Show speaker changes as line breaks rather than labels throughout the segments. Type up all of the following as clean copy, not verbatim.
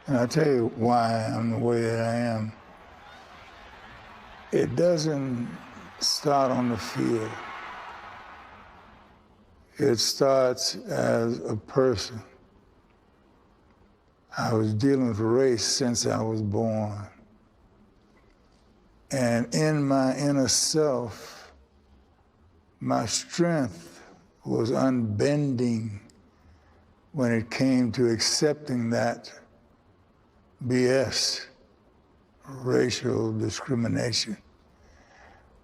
And I'll tell you why I'm the way that I am. It doesn't start on the field. It starts as a person. I was dealing with race since I was born. And in my inner self, my strength was unbending when it came to accepting that BS, racial discrimination,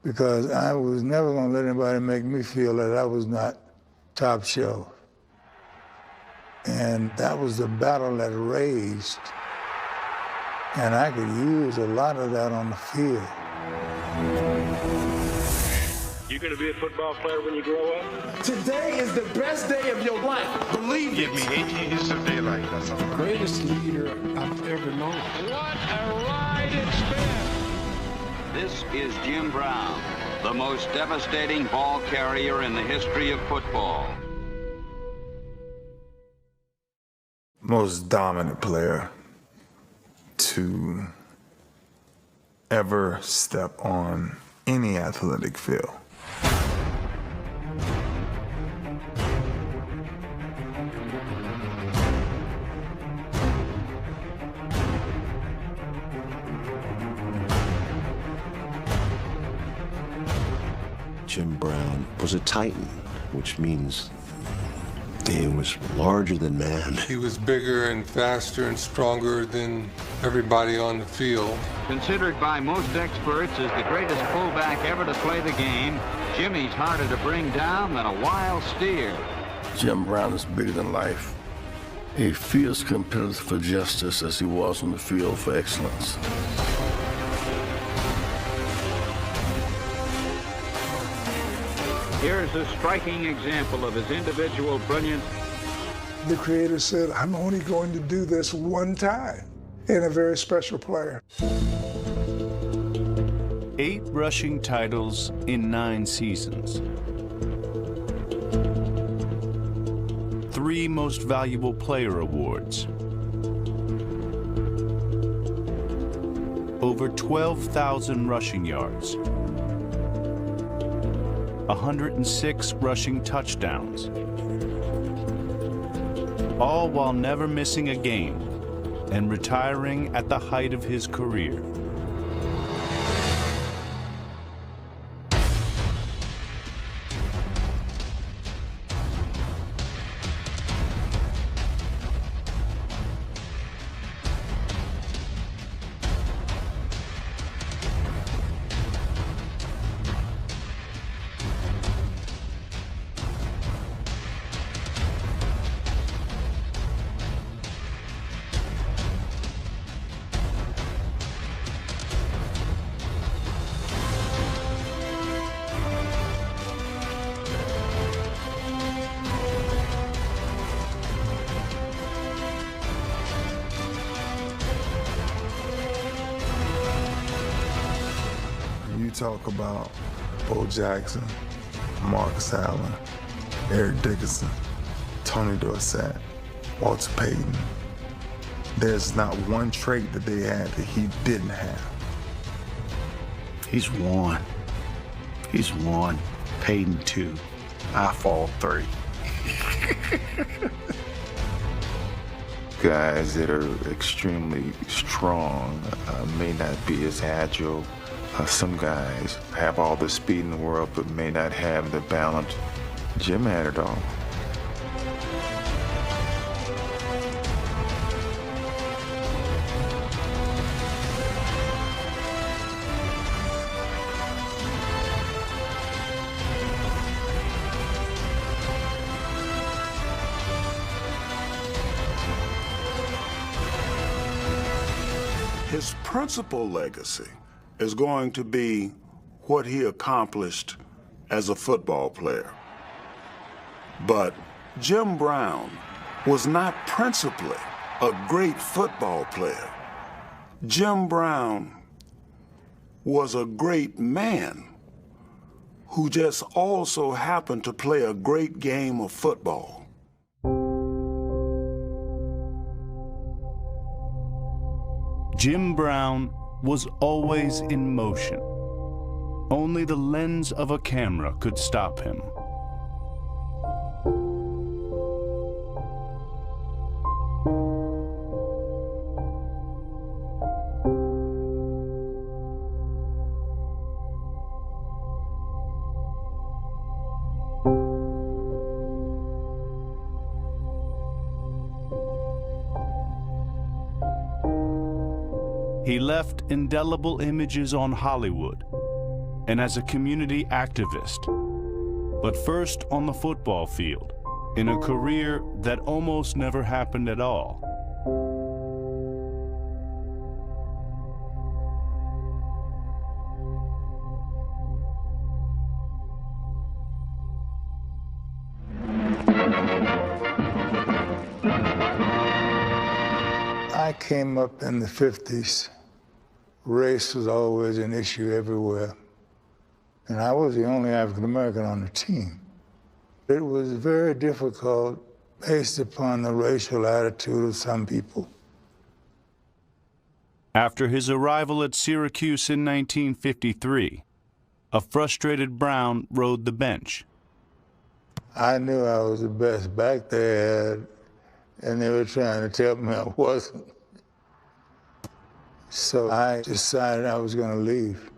because I was never gonna let anybody make me feel that I was not top shelf. And that was the battle that raged. And I could use a lot of that on the field.
You gonna be a football player when you grow up?
Today is the best day of your life. Believe it.
Give me 18 years of daylight. That's all.
Greatest leader I've ever known.
What a ride it's been!
This is Jim Brown, the most devastating ball carrier in the history of football.
Most dominant player to ever step on any athletic field.
Jim Brown was a titan, which means he was larger than man.
He was bigger and faster and stronger than everybody on the field.
Considered by most experts as the greatest fullback ever to play the game, Jimmy's harder to bring down than a wild steer.
Jim Brown is bigger than life. A fierce competitor for justice as he was on the field for excellence.
Here's a striking example of his individual brilliance.
The creator said, I'm only going to do this one time in a very special player.
8 rushing titles in 9 seasons. 3 Most Valuable Player awards. Over 12,000 rushing yards. 106 rushing touchdowns, all while never missing a game and retiring at the height of his career.
Talk about Bo Jackson, Marcus Allen, Eric Dickerson, Tony Dorsett, Walter Payton. There's not one trait that they had that he didn't have.
He's one. He's one. Payton 2. I fall 3.
Guys that are extremely strong may not be as agile. Some guys have all the speed in the world but may not have the balance. Jim had it all.
His principal legacy is going to be what he accomplished as a football player. But Jim Brown was not principally a great football player. Jim Brown was a great man who just also happened to play a great game of football.
Jim Brown was always in motion. Only the lens of a camera could stop him. He left indelible images on Hollywood and as a community activist, but first on the football field, in a career that almost never happened at all.
I came up in the 50s. Race was always an issue everywhere. And I was the only African American on the team. It was very difficult based upon the racial attitude of some people.
After his arrival at Syracuse in 1953, a frustrated Brown rode the bench.
I knew I was the best back there, and they were trying to tell me I wasn't. So I decided I was going to leave.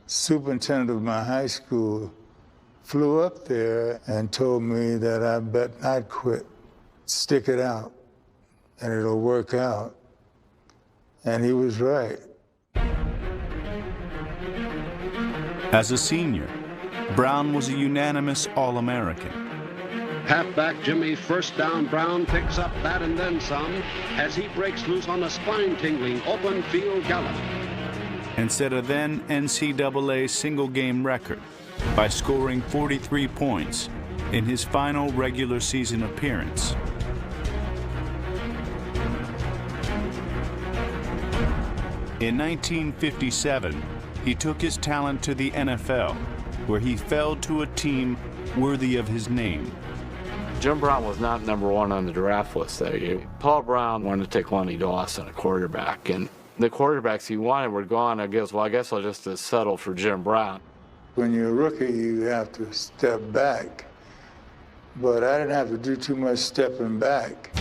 Superintendent of my high school flew up there and told me that I bet not quit. Stick it out, and it'll work out. And he was right.
As a senior, Brown was a unanimous All-American.
Halfback Jimmy's first down. Brown picks up that and then some as he breaks loose on a spine-tingling open field gallop.
And set a then NCAA single-game record by scoring 43 points in his final regular season appearance. In 1957, he took his talent to the NFL, where he fell to a team worthy of his name.
Jim Brown was not #1 on the draft list that year. Paul Brown wanted to take Lenny Dawson, a quarterback, and the quarterbacks he wanted were gone. I guess I'll just settle for Jim Brown.
When you're a rookie, you have to step back. But I didn't have to do too much stepping back.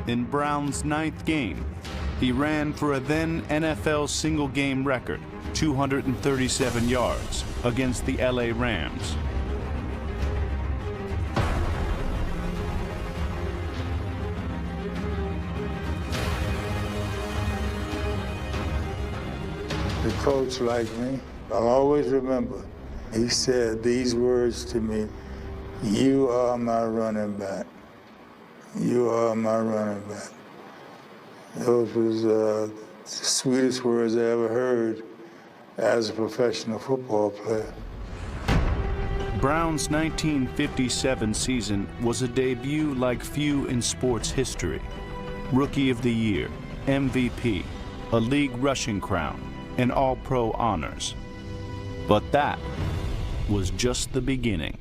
In Brown's 9th game, he ran for a then NFL single-game record, 237 yards, against the LA Rams.
The coach liked me. I'll always remember. He said these words to me: "You are my running back. You are my running back." Those was the sweetest words I ever heard as a professional football player.
Brown's 1957 season was a debut like few in sports history. Rookie of the Year, MVP, a league rushing crown, and All-Pro honors. But that was just the beginning.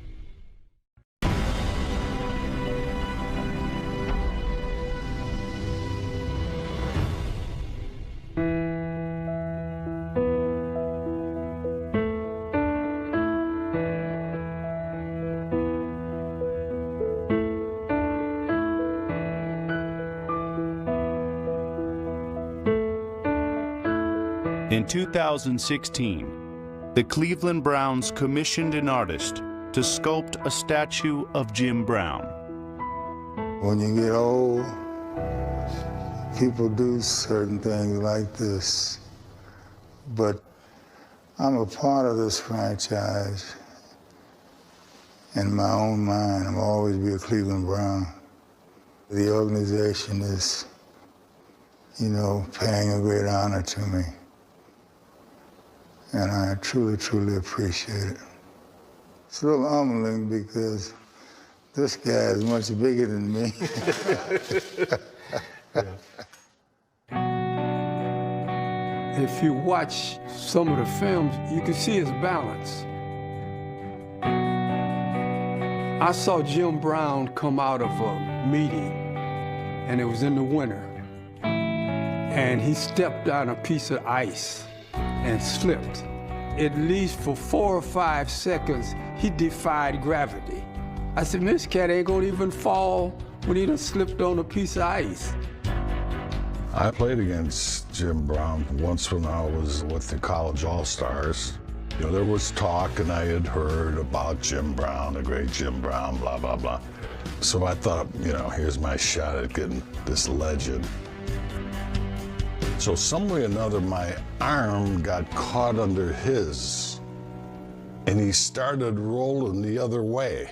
In 2016, the Cleveland Browns commissioned an artist to sculpt a statue of Jim Brown.
When you get old, people do certain things like this. But I'm a part of this franchise. In my own mind, I'll always be a Cleveland Brown. The organization is, paying a great honor to me. And I truly, truly appreciate it. It's a little humbling because this guy is much bigger than me.
If you watch some of the films, you can see his balance. I saw Jim Brown come out of a meeting, and it was in the winter, and he stepped on a piece of ice and slipped. At least for 4 or 5 seconds, he defied gravity. I said, this cat ain't gonna even fall when he done slipped on a piece of ice.
I played against Jim Brown once when I was with the College All-Stars. You know, there was talk, and I had heard about Jim Brown, the great Jim Brown, blah, blah, blah. So I thought, you know, here's my shot at getting this legend. So some way or another, my arm got caught under his, and he started rolling the other way.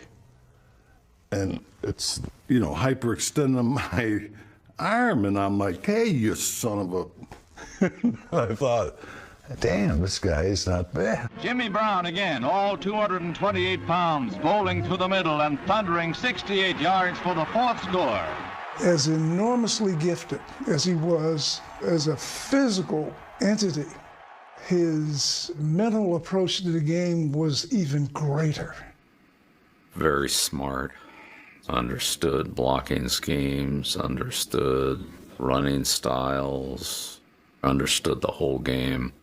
And it's, you know, hyperextending my arm, and I'm like, hey, you son of a... I thought, damn, this guy is not bad.
Jimmy Brown again, all 228 pounds, bowling through the middle and thundering 68 yards for the 4th score.
As enormously gifted as he was as a physical entity, his mental approach to the game was even greater.
Very smart. Understood blocking schemes, understood running styles, understood the whole game.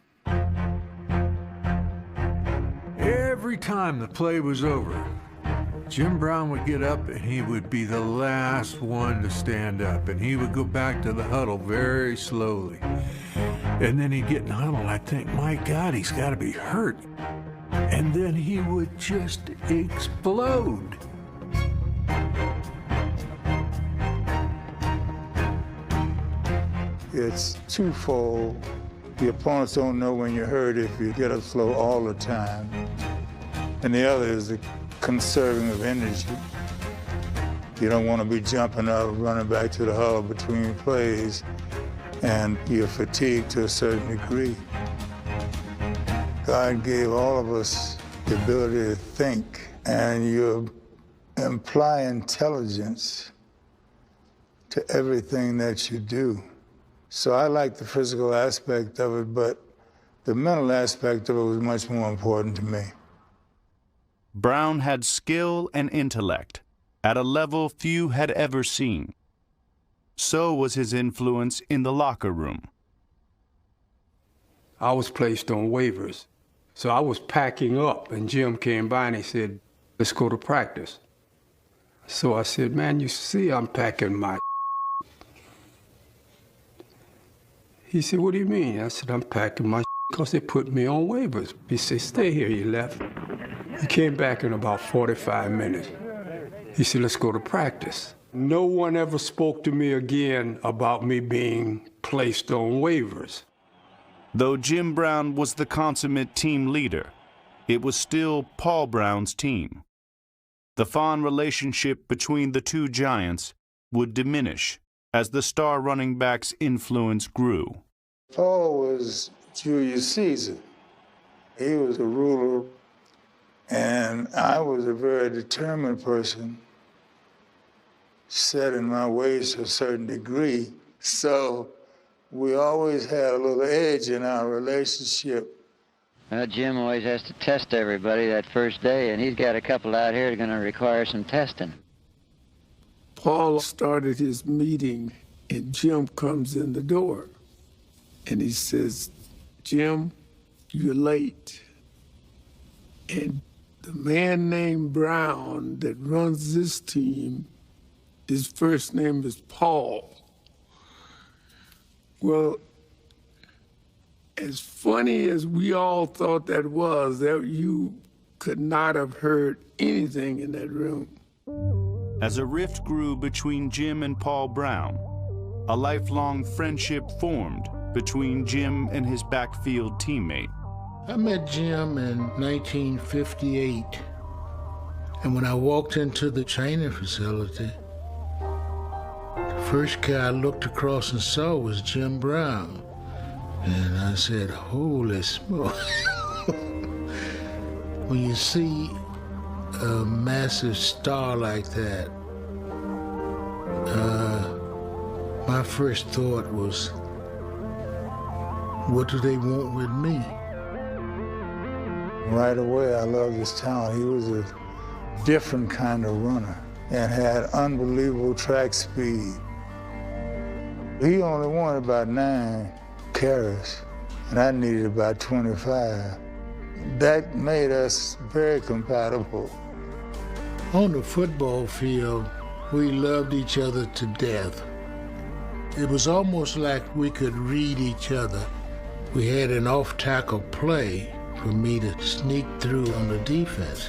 Every time the play was over, Jim Brown would get up and he would be the last one to stand up, and he would go back to the huddle very slowly. And then he'd get in the huddle and I'd think, my God, he's got to be hurt. And then he would just explode.
It's twofold. The opponents don't know when you're hurt if you get up slow all the time. And the other is the conserving of energy. You don't want to be jumping up, running back to the huddle between plays, and you're fatigued to a certain degree. God gave all of us the ability to think, and you imply intelligence to everything that you do. So I like the physical aspect of it, but the mental aspect of it was much more important to me.
Brown had skill and intellect at a level few had ever seen. So was his influence in the locker room.
I was placed on waivers, so I was packing up, and Jim came by and he said, let's go to practice. So I said, man, you see I'm packing my He said, what do you mean? I said, I'm packing my because they put me on waivers. He said, stay here. He left. He came back in about 45 minutes. He said, let's go to practice. No one ever spoke to me again about me being placed on waivers.
Though Jim Brown was the consummate team leader, it was still Paul Brown's team. The fond relationship between the two giants would diminish as the star running back's influence grew.
Paul was Julius Caesar. He was a ruler, and I was a very determined person, set in my ways to a certain degree. So we always had a little edge in our relationship.
Well, Jim always has to test everybody that first day, and he's got a couple out here that are going to require some testing.
Paul started his meeting, and Jim comes in the door, and he says, Jim, you're late. And the man named Brown that runs this team, his first name is Paul. Well, as funny as we all thought that was, that you could not have heard anything in that room.
As a rift grew between Jim and Paul Brown, a lifelong friendship formed between Jim and his backfield teammate.
I met Jim in 1958, and when I walked into the training facility, the first guy I looked across and saw was Jim Brown. And I said, holy smoke. When you see a massive star like that, my first thought was, what do they want with me?
Right away, I loved his talent. He was different kind of runner and had unbelievable track speed. He only won about 9 carries, and I needed about 25. That made us very compatible.
On the football field, we loved each other to death. It was almost like we could read each other. We had an off-tackle play for me to sneak through on the defense.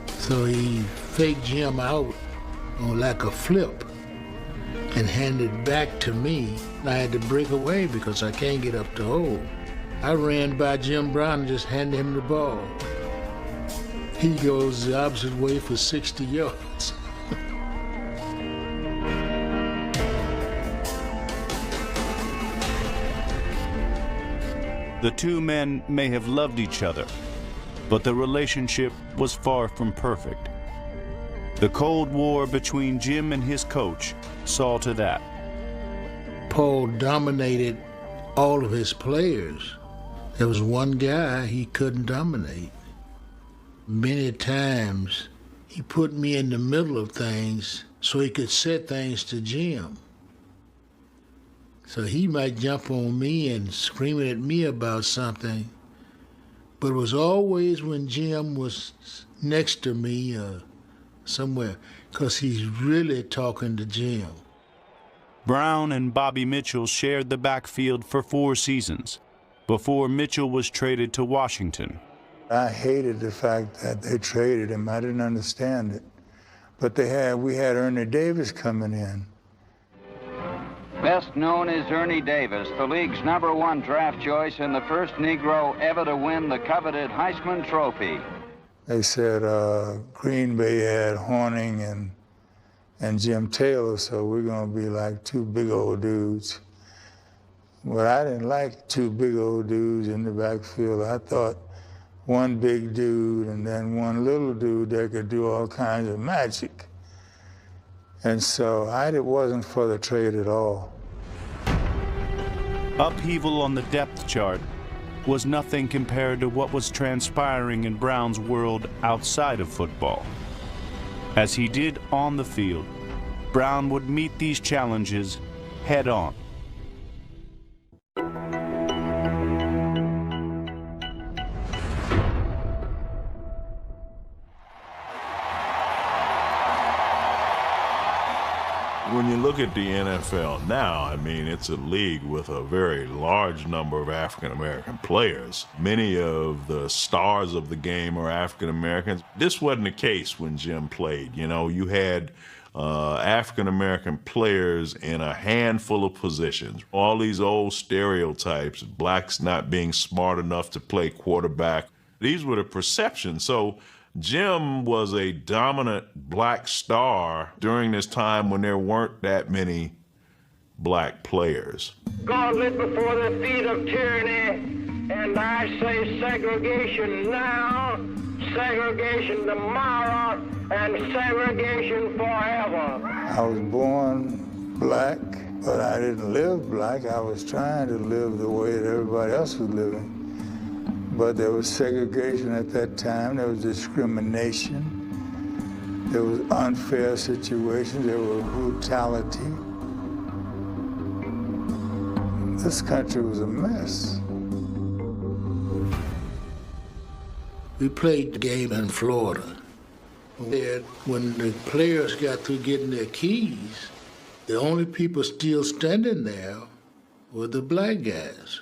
So he faked Jim out on like a flip and handed back to me. I had to break away because I can't get up the hole. I ran by Jim Brown and just handed him the ball. He goes the opposite way for 60 yards.
The two men may have loved each other, but the relationship was far from perfect. The Cold War between Jim and his coach saw to that.
Paul dominated all of his players. There was one guy he couldn't dominate. Many times he put me in the middle of things so he could set things to Jim. So he might jump on me and screaming at me about something, but it was always when Jim was next to me somewhere, because he's really talking to Jim.
Brown and Bobby Mitchell shared the backfield for 4 seasons before Mitchell was traded to Washington.
I hated the fact that they traded him. I didn't understand it. But we had Ernie Davis coming in.
Best known as Ernie Davis, the league's #1 draft choice and the first Negro ever to win the coveted Heisman Trophy.
They said Green Bay had Horning and Jim Taylor, so we're going to be like 2 big old dudes. But I didn't like 2 big old dudes in the backfield. I thought one big dude and then one little dude that could do all kinds of magic. And so I wasn't for the trade at all.
Upheaval on the depth chart was nothing compared to what was transpiring in Brown's world outside of football. As he did on the field, Brown would meet these challenges head on.
When you look at the NFL now, I mean, it's a league with a very large number of African-American players. Many of the stars of the game are African-Americans. This wasn't the case when Jim played. You know, you had African-American players in a handful of positions. All these old stereotypes, blacks not being smart enough to play quarterback, these were the perceptions. So Jim was a dominant black star during this time when there weren't that many black players.
Gauntlet before the feet of tyranny, and I say segregation now, segregation tomorrow, and segregation forever.
I was born black, but I didn't live black. I was trying to live the way that everybody else was living. But there was segregation at that time. There was discrimination. There was unfair situations. There was brutality. This country was a mess.
We played the game in Florida. When the players got through getting their keys, the only people still standing there were the black guys,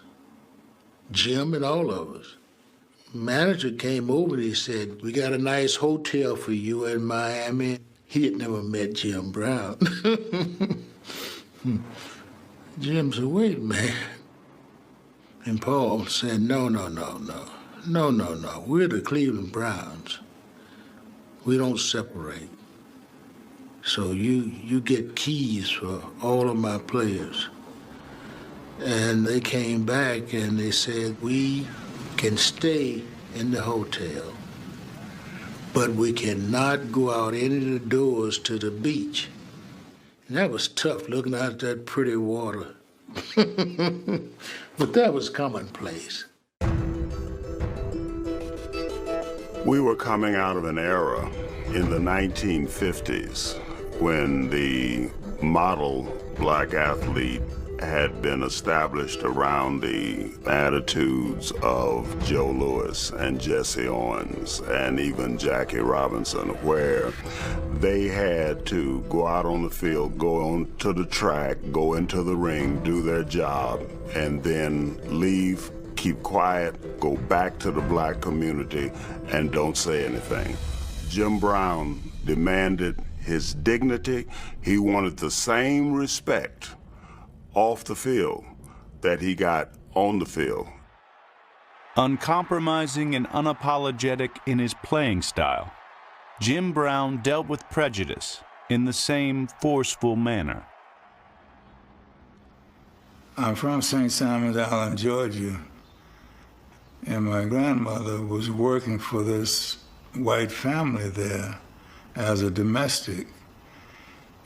Jim and all of us. Manager came over and he said, "We got a nice hotel for you in Miami." He had never met Jim Brown. Jim said, "Wait, man." And Paul said, No. We're the Cleveland Browns. We don't separate. So you get keys for all of my players. And they came back and they said, "We can stay in the hotel, but we cannot go out any of the doors to the beach." And that was tough, looking out at that pretty water. But that was commonplace.
We were coming out of an era in the 1950s when the model black athlete had been established around the attitudes of Joe Louis and Jesse Owens and even Jackie Robinson, where they had to go out on the field, go on to the track, go into the ring, do their job, and then leave, keep quiet, go back to the black community, and don't say anything. Jim Brown demanded his dignity. He wanted the same respect off the field that he got on the field.
Uncompromising and unapologetic in his playing style, Jim Brown dealt with prejudice in the same forceful manner.
I'm from St. Simons Island, Georgia, and my grandmother was working for this white family there as a domestic.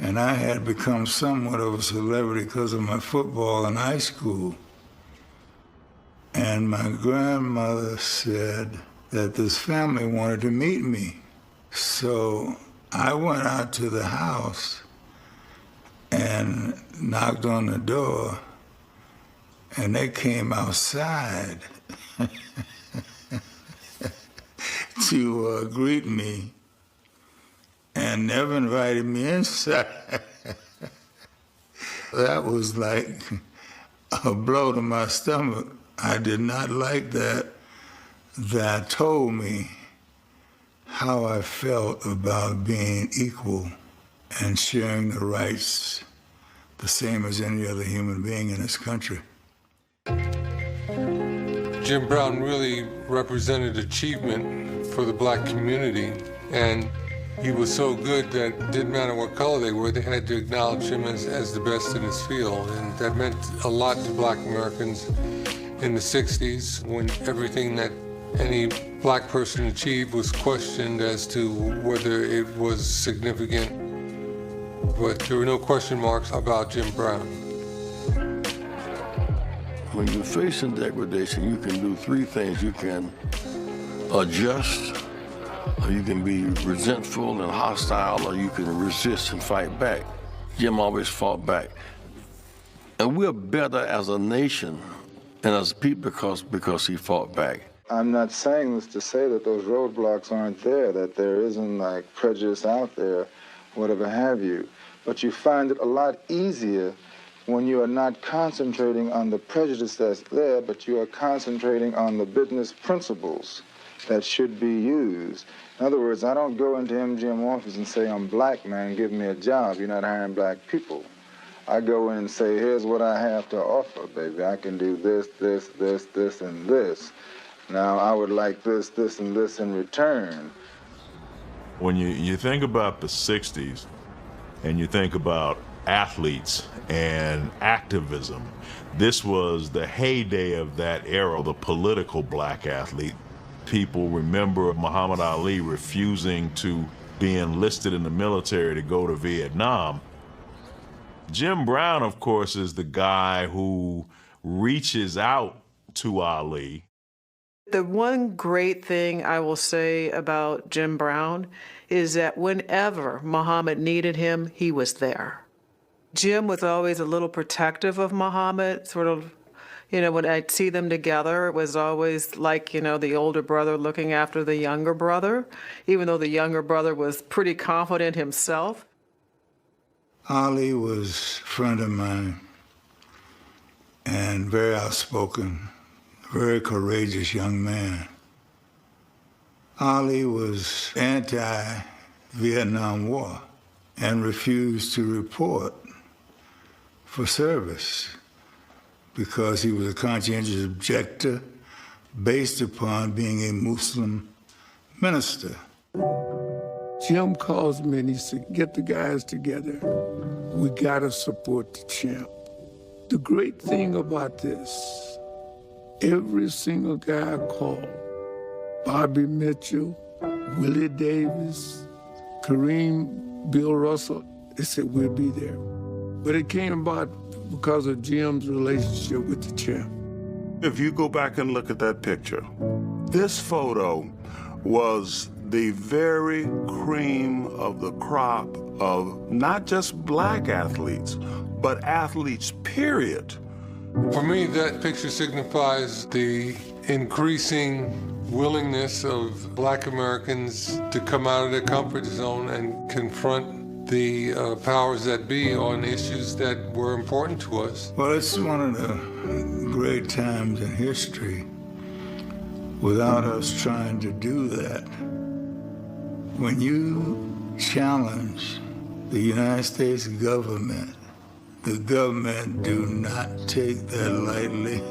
And I had become somewhat of a celebrity because of my football in high school. And my grandmother said that this family wanted to meet me. So I went out to the house and knocked on the door, and they came outside to greet me, and never invited me inside. That was like a blow to my stomach. I did not like that. That told me how I felt about being equal and sharing the rights the same as any other human being in this country.
Jim Brown really represented achievement for the black community, and he was so good that it didn't matter what color they were, they had to acknowledge him as the best in his field. And that meant a lot to black Americans in the 60s, when everything that any black person achieved was questioned as to whether it was significant. But there were no question marks about Jim Brown.
When you're facing degradation, you can do three things. You can adjust, or you can be resentful and hostile, or you can resist and fight back. Jim always fought back. And we're better as a nation and as people because he fought back.
I'm not saying this to say that those roadblocks aren't there, that there isn't like prejudice out there, whatever have you. But you find it a lot easier when you are not concentrating on the prejudice that's there, but you are concentrating on the business principles that should be used. In other words, I don't go into MGM office and say, I'm black, man, give me a job. You're not hiring black people. I go in and say, here's what I have to offer, baby. I can do this, this, this, this, and this. Now, I would like this, this, and this in return.
When you think about the 60s and you think about athletes and activism, this was the heyday of that era, the political black athlete. People remember Muhammad Ali refusing to be enlisted in the military to go to Vietnam. Jim Brown, of course, is the guy who reaches out to Ali.
The one great thing I will say about Jim Brown is that whenever Muhammad needed him, he was there. Jim was always a little protective of Muhammad, sort of, you know, when I'd see them together, it was always like, you know, the older brother looking after the younger brother, even though the younger brother was pretty confident himself.
Ali was a friend of mine and very outspoken, very courageous young man. Ali was anti-Vietnam War and refused to report for service because he was a conscientious objector based upon being a Muslim minister.
Jim calls me and he said, get the guys together. We gotta support the champ. The great thing about this, every single guy I called, Bobby Mitchell, Willie Davis, Kareem, Bill Russell, they said, we'll be there. But it came about because of Jim's relationship with the champ.
If you go back and look at that picture, this photo was the very cream of the crop of not just black athletes, but athletes, period.
For me, that picture signifies the increasing willingness of black Americans to come out of their comfort zone and confront the powers that be on issues that were important to us.
Well, it's one of the great times in history without us trying to do that. When you challenge the United States government, the government do not take that lightly.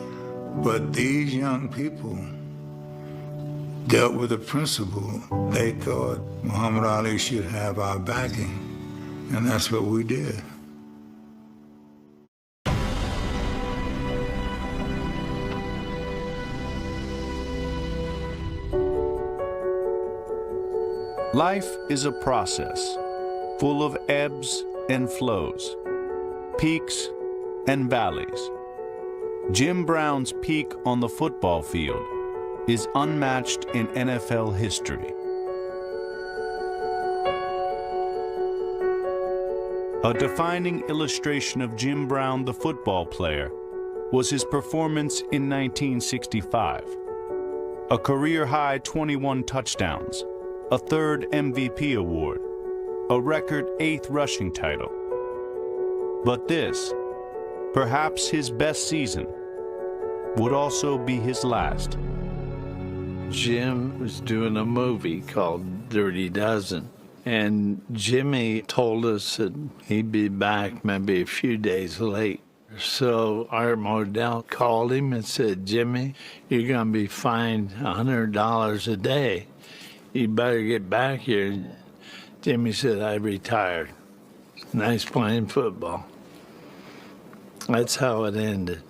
But these young people dealt with a principle. They thought Muhammad Ali should have our backing, and that's what we did.
Life is a process full of ebbs and flows, peaks and valleys. Jim Brown's peak on the football field is unmatched in NFL history. A defining illustration of Jim Brown, the football player, was his performance in 1965. A career-high 21 touchdowns, a third MVP award, a record 8th rushing title. But this, perhaps his best season, would also be his last.
Jim was doing a movie called Dirty Dozen, and Jimmy told us that he'd be back maybe a few days late. So our MoeDee called him and said, "Jimmy, you're going to be fined $100 a day. You better get back here." Jimmy said, "I retired. Nice playing football." That's how it ended.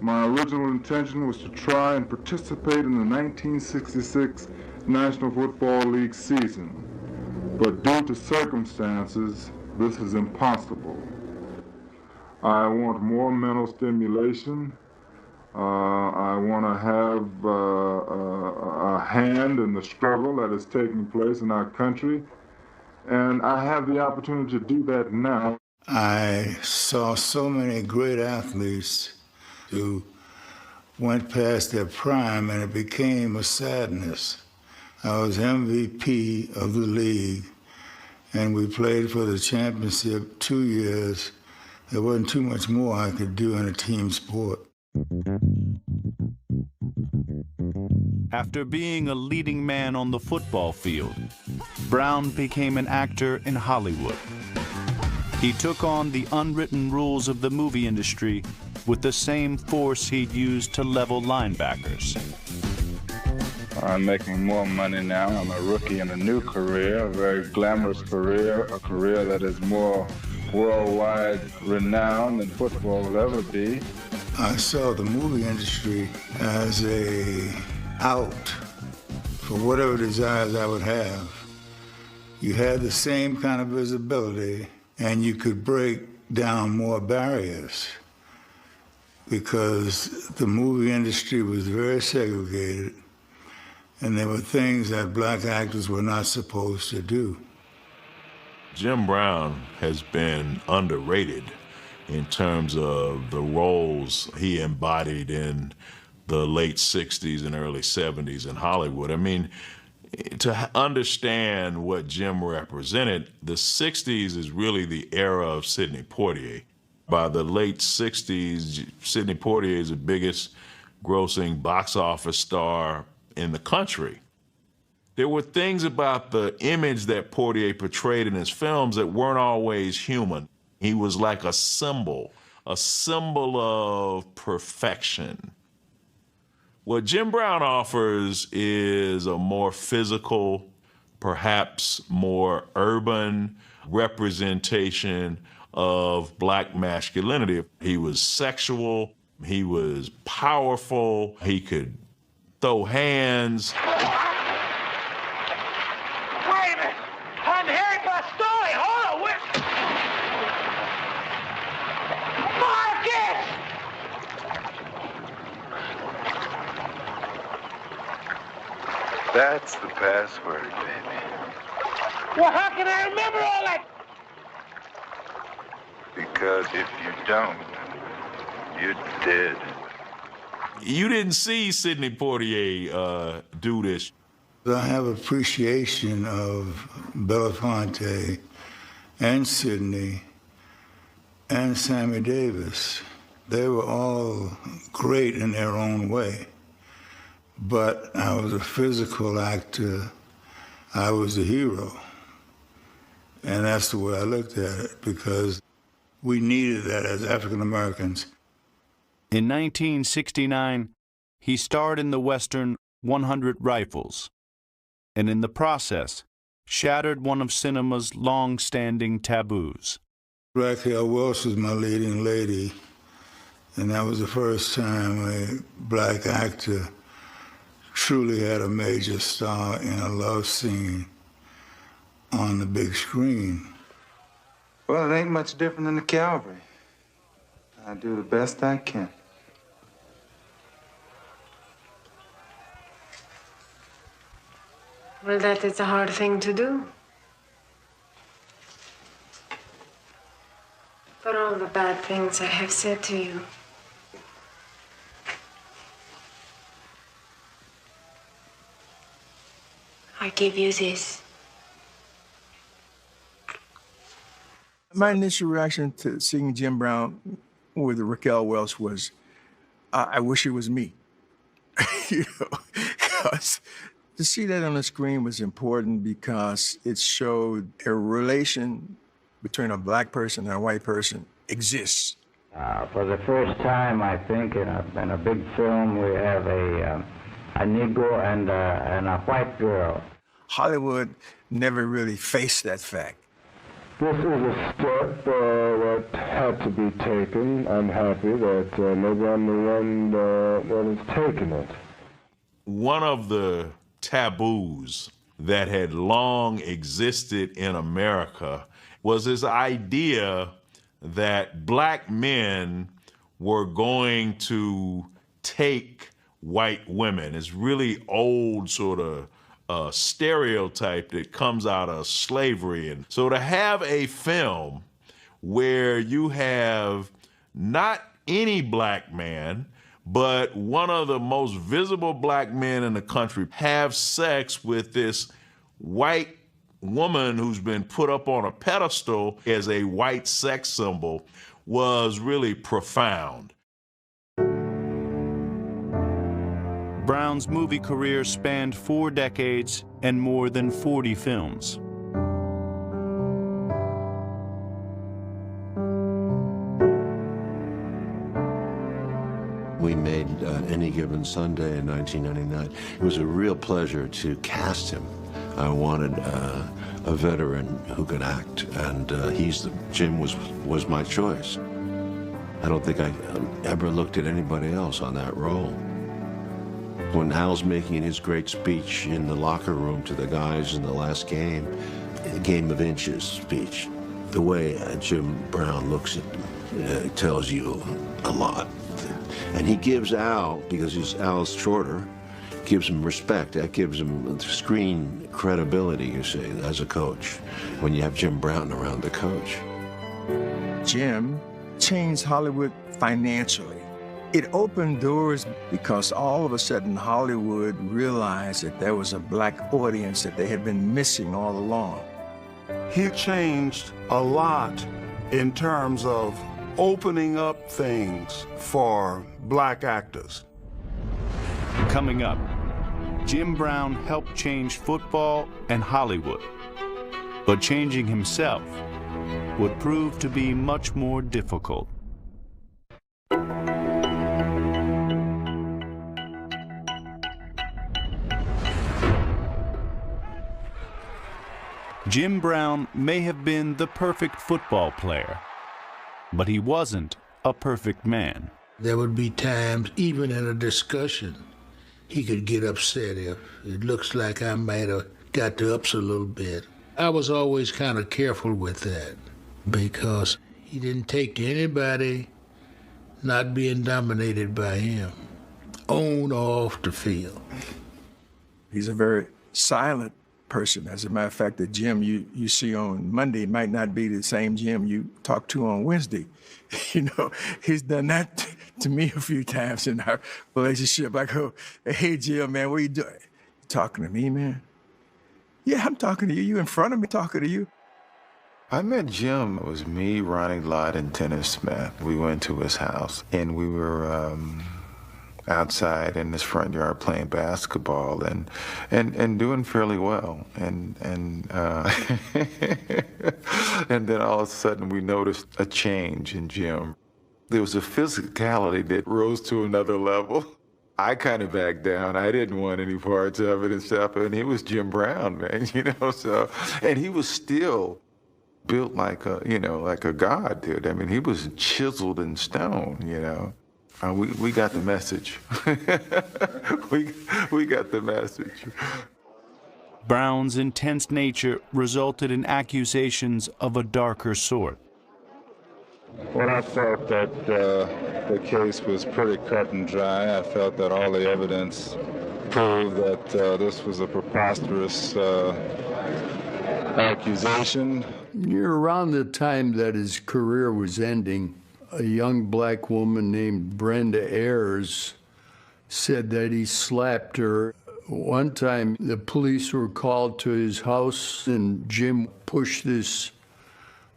My original intention was to try and participate in the 1966 National Football League season, but due to circumstances, this is impossible. I want more mental stimulation. I want to have a hand in the struggle that is taking place in our country, and I have the opportunity to do that now.
I saw so many great athletes who went past their prime, and it became a sadness. I was MVP of the league, and we played for the championship 2 years. There wasn't too much more I could do in a team sport.
After being a leading man on the football field, Brown became an actor in Hollywood. He took on the unwritten rules of the movie industry with the same force he'd used to level linebackers.
I'm making more money now. I'm a rookie in a new career, a very glamorous career, a career that is more worldwide renowned than football will ever be.
I saw the movie industry as a out for whatever desires I would have. You had the same kind of visibility, and you could break down more barriers because the movie industry was very segregated, and there were things that black actors were not supposed to do.
Jim Brown has been underrated in terms of the roles he embodied in the late 60s and early 70s in Hollywood. I mean, to understand what Jim represented, the 60s is really the era of Sidney Poitier. By the late 60s, Sidney Poitier is the biggest grossing box office star in the country. There were things about the image that Poitier portrayed in his films that weren't always human. He was like a symbol of perfection. What Jim Brown offers is a more physical, perhaps more urban representation of black masculinity. He was sexual, he was powerful, he could throw hands.
Wait a minute! I'm hearing my story! Hold on! Marcus!
That's the password, baby.
Well, how can I remember all that?
Because if you don't, you're dead.
You didn't see Sidney Poitier do this.
I have appreciation of Belafonte and Sidney and Sammy Davis. They were all great in their own way. But I was a physical actor. I was a hero. And that's the way I looked at it, because we needed that as African Americans.
In 1969, he starred in the Western 100 Rifles, and in the process, shattered one of cinema's long-standing taboos.
Raquel Welch was my leading lady, and that was the first time a black actor truly had a major star in a love scene on the big screen.
Well, it ain't much different than the cavalry. I do the best I can.
Well, that is a hard thing to do. For all the bad things I have said to you. I give you this.
My initial reaction to seeing Jim Brown with Raquel Welch was, I wish it was me. You know, because to see that on the screen was important because it showed a relation between a black person and a white person exists.
For the first time, I think, in a big film, we have a Negro and a white girl.
Hollywood never really faced that fact.
This is a step that had to be taken. I'm happy that maybe I'm the one that is taking it.
One of the taboos that had long existed in America was this idea that black men were going to take white women. It's really old sort of stereotype that comes out of slavery. And so to have a film where you have not any black man, but one of the most visible black men in the country have sex with this white woman who's been put up on a pedestal as a white sex symbol was really profound.
Brown's movie career spanned 4 decades and more than 40 films.
We made Any Given Sunday in 1999. It was a real pleasure to cast him. I wanted a veteran who could act, and Jim was my choice. I don't think I ever looked at anybody else on that role. When Hal's making his great speech in the locker room to the guys in the last game, a game of inches speech, the way Jim Brown looks at them tells you a lot. And he gives Al, because Al's shorter, gives him respect. That gives him screen credibility, you see, as a coach, when you have Jim Brown around the coach.
Jim changed Hollywood financially. It opened doors because all of a sudden Hollywood realized that there was a black audience that they had been missing all along.
He changed a lot in terms of opening up things for black actors.
Coming up, Jim Brown helped change football and Hollywood, but changing himself would prove to be much more difficult. Jim Brown may have been the perfect football player, but he wasn't a perfect man.
There would be times, even in a discussion, he could get upset if it looks like I might have got the ups a little bit. I was always kind of careful with that because he didn't take to anybody not being dominated by him, on or off the field.
He's a very silent person. As a matter of fact, the Jim you see on Monday might not be the same Jim you talk to on Wednesday. You know, he's done that to me a few times in our relationship. I go, hey, Jim, man, what are you doing? You talking to me, man? Yeah, I'm talking to you. You in front of me talking to you.
I met Jim. It was me, Ronnie Lott, and Dennis Smith. We went to his house, and we were outside in his front yard playing basketball and doing fairly well. And and then all of a sudden we noticed a change in Jim. There was a physicality that rose to another level. I kind of backed down. I didn't want any parts of it and stuff. And he was Jim Brown, man, you know, so, and he was still built like a, you know, like a god, dude. I mean, he was chiseled in stone, you know. We got the message. we got the message.
Brown's intense nature resulted in accusations of a darker sort.
Well, I felt that the case was pretty cut and dry. I felt that all the evidence proved that this was a preposterous accusation.
Near around the time that his career was ending, a young black woman named Brenda Ayers said that he slapped her. One time, the police were called to his house, and Jim pushed this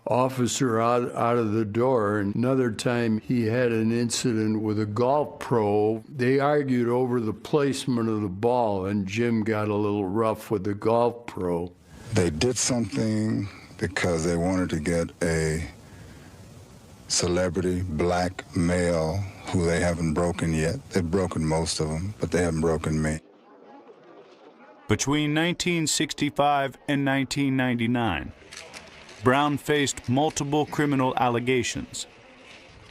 officer out of the door. And another time, he had an incident with a golf pro. They argued over the placement of the ball, and Jim got a little rough with the golf pro.
They did something because they wanted to get a celebrity black male who they haven't broken yet. They've broken most of them, but they haven't broken me.
Between 1965 and 1999, Brown faced multiple criminal allegations.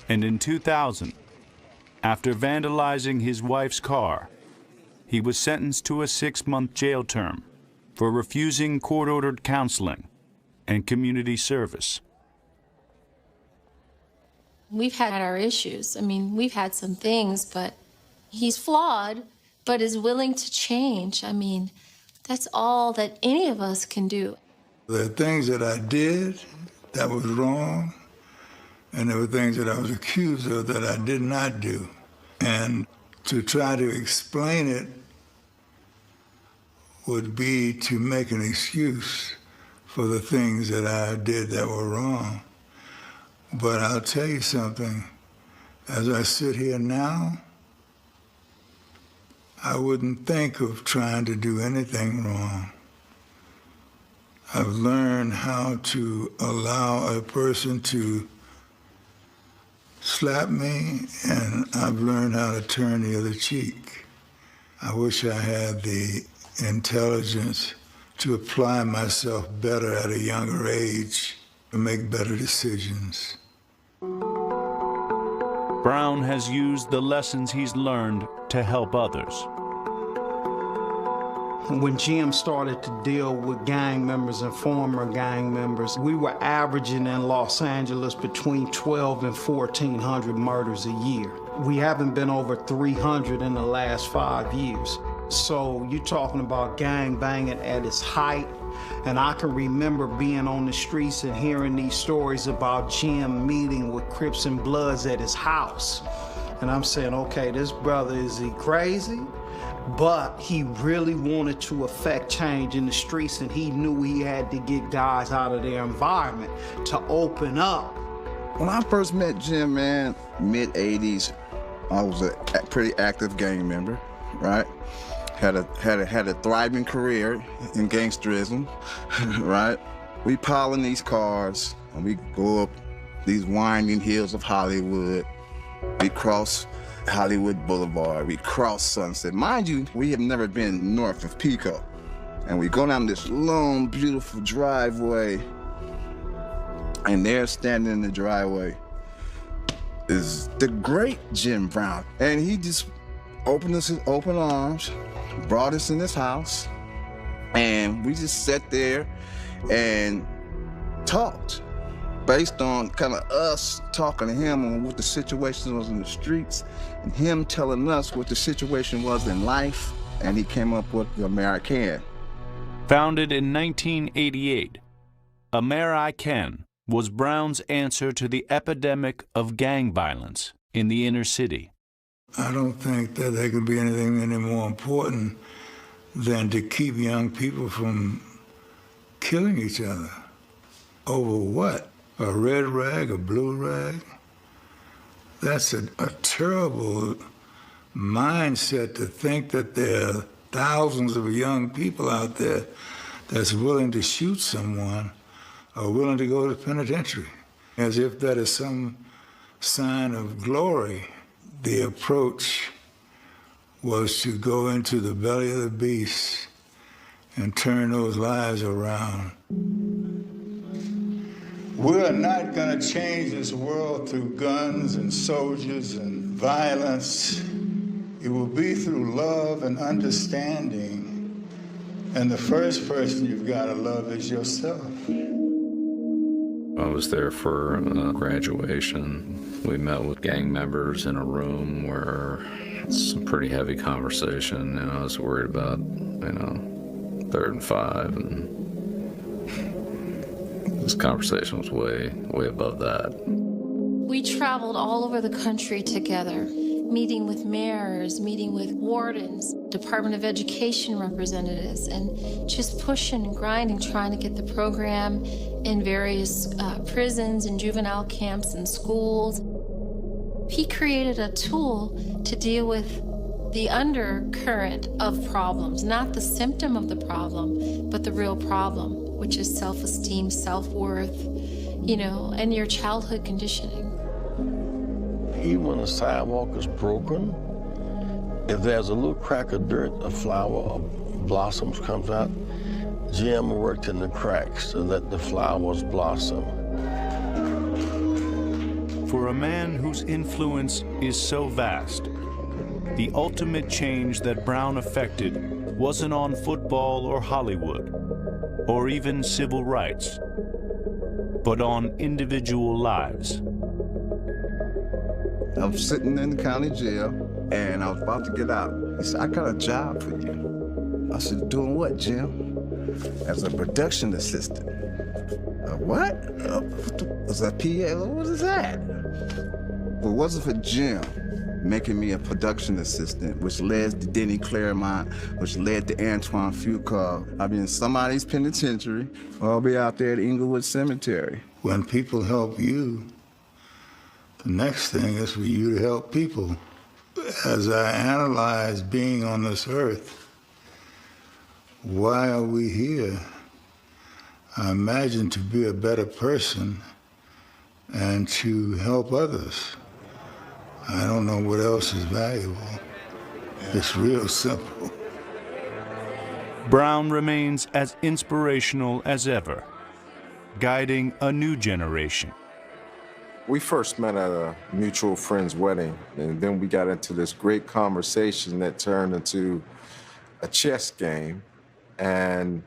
And in 2000, after vandalizing his wife's car, he was sentenced to a 6-month jail term for refusing court-ordered counseling and community service.
We've had our issues. I mean, we've had some things, but he's flawed, but is willing to change. I mean, that's all that any of us can do.
There are things that I did that was wrong, and there were things that I was accused of that I did not do. And to try to explain it would be to make an excuse for the things that I did that were wrong. But I'll tell you something, as I sit here now, I wouldn't think of trying to do anything wrong. I've learned how to allow a person to slap me, and I've learned how to turn the other cheek. I wish I had the intelligence to apply myself better at a younger age to make better decisions.
Brown has used the lessons he's learned to help others.
When Jim started to deal with gang members and former gang members, we were averaging in Los Angeles between 12 and 1,400 murders a year. We haven't been over 300 in the last 5 years. So you're talking about gang banging at its height. And I can remember being on the streets and hearing these stories about Jim meeting with Crips and Bloods at his house. And I'm saying, okay, this brother, is he crazy? But he really wanted to affect change in the streets, and he knew he had to get guys out of their environment to open up.
When I first met Jim, man, mid-'80s, I was a pretty active gang member, right? Had a thriving career in gangsterism, right? We pile in these cars, and we go up these winding hills of Hollywood. We cross Hollywood Boulevard, we cross Sunset. Mind you, we have never been north of Pico. And we go down this long, beautiful driveway, and there standing in the driveway is the great Jim Brown. And he just opened us his open arms, brought us in his house, and we just sat there and talked based on kind of us talking to him on what the situation was in the streets and him telling us what the situation was in life. and he came up with the Amer-I-Can.
Founded in 1988, Amer-I-Can was Brown's answer to the epidemic of gang violence in the inner city.
I don't think that there can be anything any more important than to keep young people from killing each other. Over what? A red rag, a blue rag? That's a terrible mindset to think that there are thousands of young people out there that's willing to shoot someone or willing to go to the penitentiary, as if that is some sign of glory. The approach was to go into the belly of the beast and turn those lives around. We're not going to change this world through guns and soldiers and violence. It will be through love and understanding. And the first person you've got to love is yourself.
I was there for graduation. We met with gang members in a room where it's some pretty heavy conversation. I was worried about, 3rd and 5, and this conversation was way above that.
We traveled all over the country together, meeting with mayors, meeting with wardens, Department of Education representatives, and just pushing and grinding, trying to get the program in various prisons and juvenile camps and schools. He created a tool to deal with the undercurrent of problems, not the symptom of the problem, but the real problem, which is self-esteem, self-worth, and your childhood conditioning.
Even when a sidewalk is broken, if there's a little crack of dirt, a flower of blossoms comes out, Jim worked in the cracks to let the flowers blossom.
For a man whose influence is so vast, the ultimate change that Brown effected wasn't on football or Hollywood, or even civil rights, but on individual lives.
I was sitting in the county jail, and I was about to get out. He said, I got a job for you. I said, doing what, Jim? As a production assistant. A what? Was that PA? What is that? If it wasn't for Jim making me a production assistant, which led to Denny Claremont, which led to Antoine Fuqua, I'll be in somebody's penitentiary, or I'll be out there at Inglewood Cemetery.
When people help you, the next thing is for you to help people. As I analyze being on this earth, why are we here? I imagine to be a better person and to help others. I don't know what else is valuable. It's real simple.
Brown remains as inspirational as ever, guiding a new generation.
We first met at a mutual friend's wedding, and then we got into this great conversation that turned into a chess game, and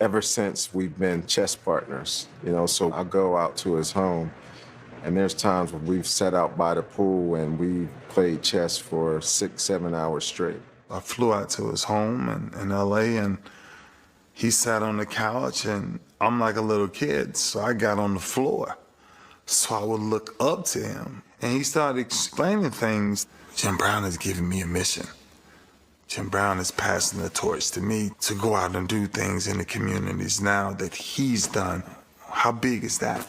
ever since we've been chess partners, so I go out to his home, and there's times when we've sat out by the pool and we played chess for 6-7 hours straight.
I flew out to his home in LA, and he sat on the couch, and I'm like a little kid, so I got on the floor. So I would look up to him, and he started explaining things. Jim Brown is giving me a mission. Jim Brown is passing the torch to me to go out and do things in the communities now that he's done. How big is that?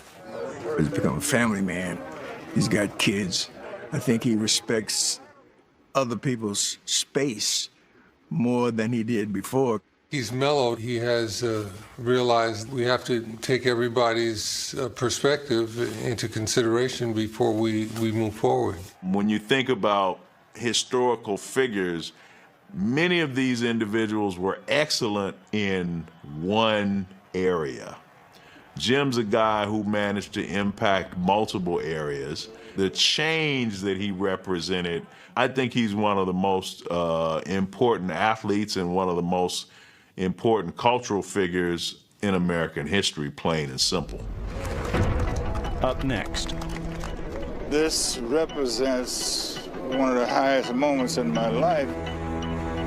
He's become a family man. He's got kids. I think he respects other people's space more than he did before.
He's mellowed. He has realized we have to take everybody's perspective into consideration before we move forward.
When you think about historical figures, many of these individuals were excellent in one area. Jim's a guy who managed to impact multiple areas. The change that he represented, I think he's one of the most important athletes and one of the most important cultural figures in American history, plain and simple.
Up next.
This represents one of the highest moments in my life.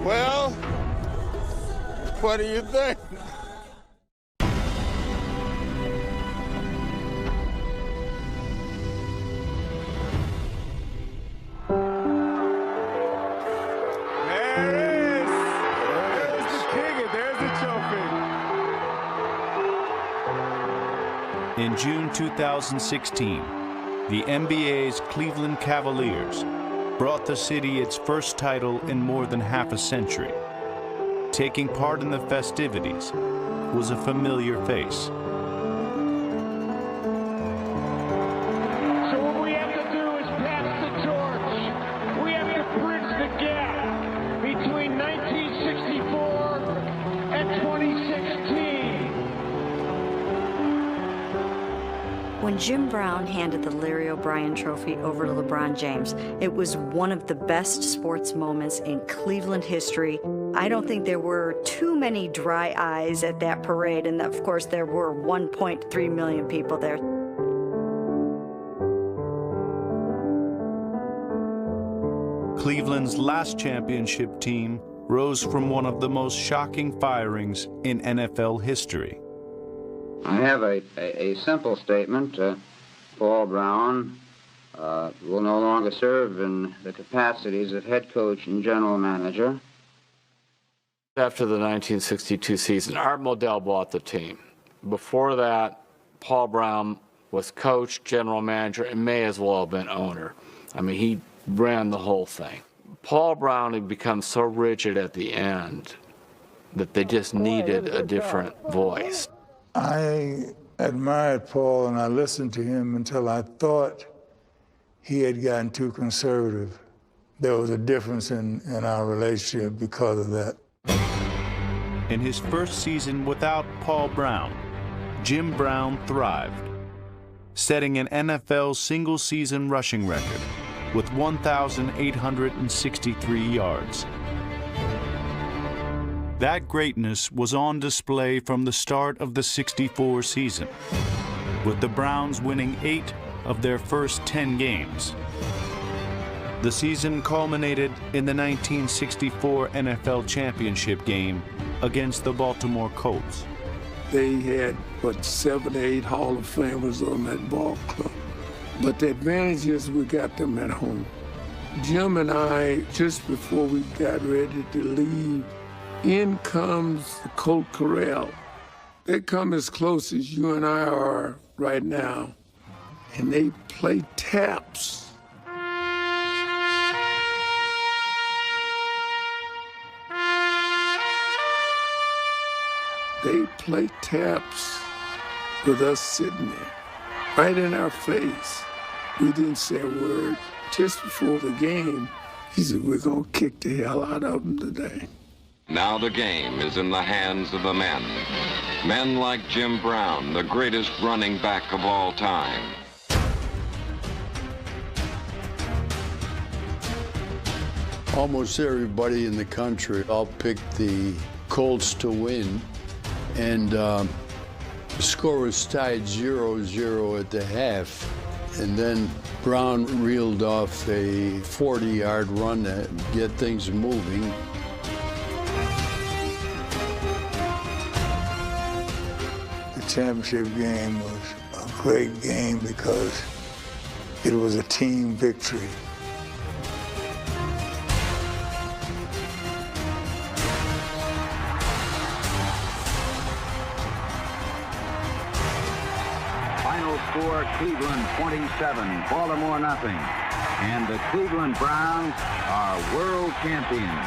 Well, what do you think?
In June 2016, the NBA's Cleveland Cavaliers brought the city its first title in more than half a century. Taking part in the festivities was a familiar face.
So what we have to do is pass the torch. We have to bridge the gap between 1964 and 2016.
When Jim Brown handed the Larry O'Brien Trophy over to LeBron James, it was one of the best sports moments in Cleveland history. I don't think there were too many dry eyes at that parade, and of course there were 1.3 million people there.
Cleveland's last championship team rose from one of the most shocking firings in NFL history.
I have a simple statement. Paul Brown will no longer serve in the capacities of head coach and general manager.
After the 1962 season, Art Modell bought the team. Before that, Paul Brown was coach, general manager, and may as well have been owner. I mean, he ran the whole thing. Paul Brown had become so rigid at the end that they just needed a different voice.
I admired Paul and I listened to him until I thought he had gotten too conservative. There was a difference in our relationship because of that.
In his first season without Paul Brown, Jim Brown thrived, setting an NFL single-season rushing record with 1,863 yards. That greatness was on display from the start of the '64 season, with the Browns winning 8 of their first 10 games. The season culminated in the 1964 NFL championship game against the Baltimore Colts.
They had, 7 or 8 Hall of Famers on that ball club. But the advantage is we got them at home. Jim and I, just before we got ready to leave, in comes the Colt Corral. They come as close as you and I are right now, and they play taps. They play taps with us sitting there, right in our face. We didn't say a word. Just before the game, he said, we're gonna kick the hell out of them today.
Now the game is in the hands of the men. Men like Jim Brown, the greatest running back of all time.
Almost everybody in the country all picked the Colts to win, and the score was tied 0-0 at the half. And then Brown reeled off a 40-yard run to get things moving.
The championship game was a great game because it was a team victory.
Final score, Cleveland 27, Baltimore nothing. And the Cleveland Browns are world champions.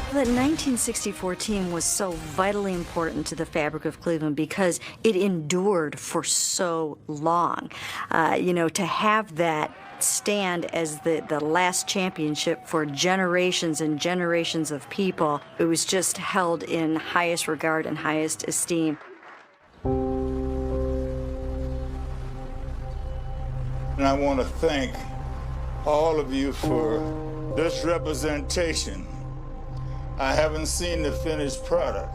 The 1964 team was so vitally important to the fabric of Cleveland because it endured for so long. To have that stand as the last championship for generations and generations of people, it was just held in highest regard and highest esteem.
And I want to thank all of you for this representation. I haven't seen the finished product,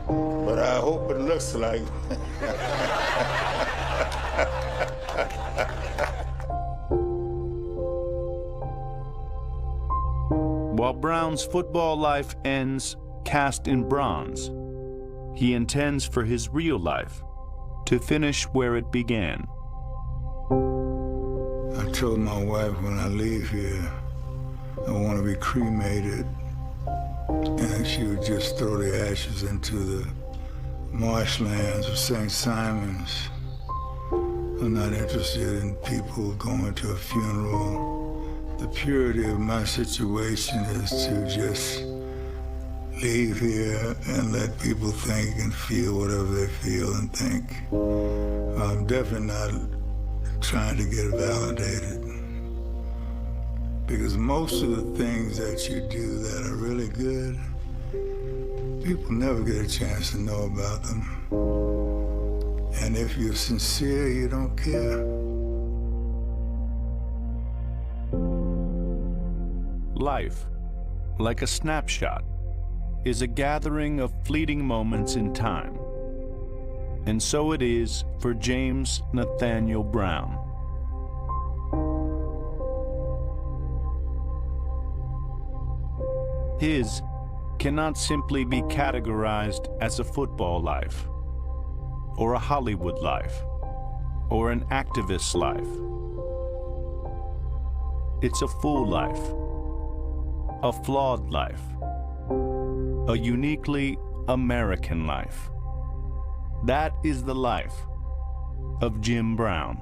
but I hope it looks like
While Brown's football life ends cast in bronze, he intends for his real life to finish where it began.
I told my wife when I leave here, I want to be cremated, and she would just throw the ashes into the marshlands of St. Simon's. I'm not interested in people going to a funeral. The purity of my situation is to just leave here and let people think and feel whatever they feel and think. I'm definitely not trying to get validated. Because most of the things that you do that are really good, people never get a chance to know about them. And if you're sincere, you don't care.
Life, like a snapshot, is a gathering of fleeting moments in time. And so it is for James Nathaniel Brown. His cannot simply be categorized as a football life, or a Hollywood life, or an activist's life. It's a full life, a flawed life, a uniquely American life. That is the life of Jim Brown.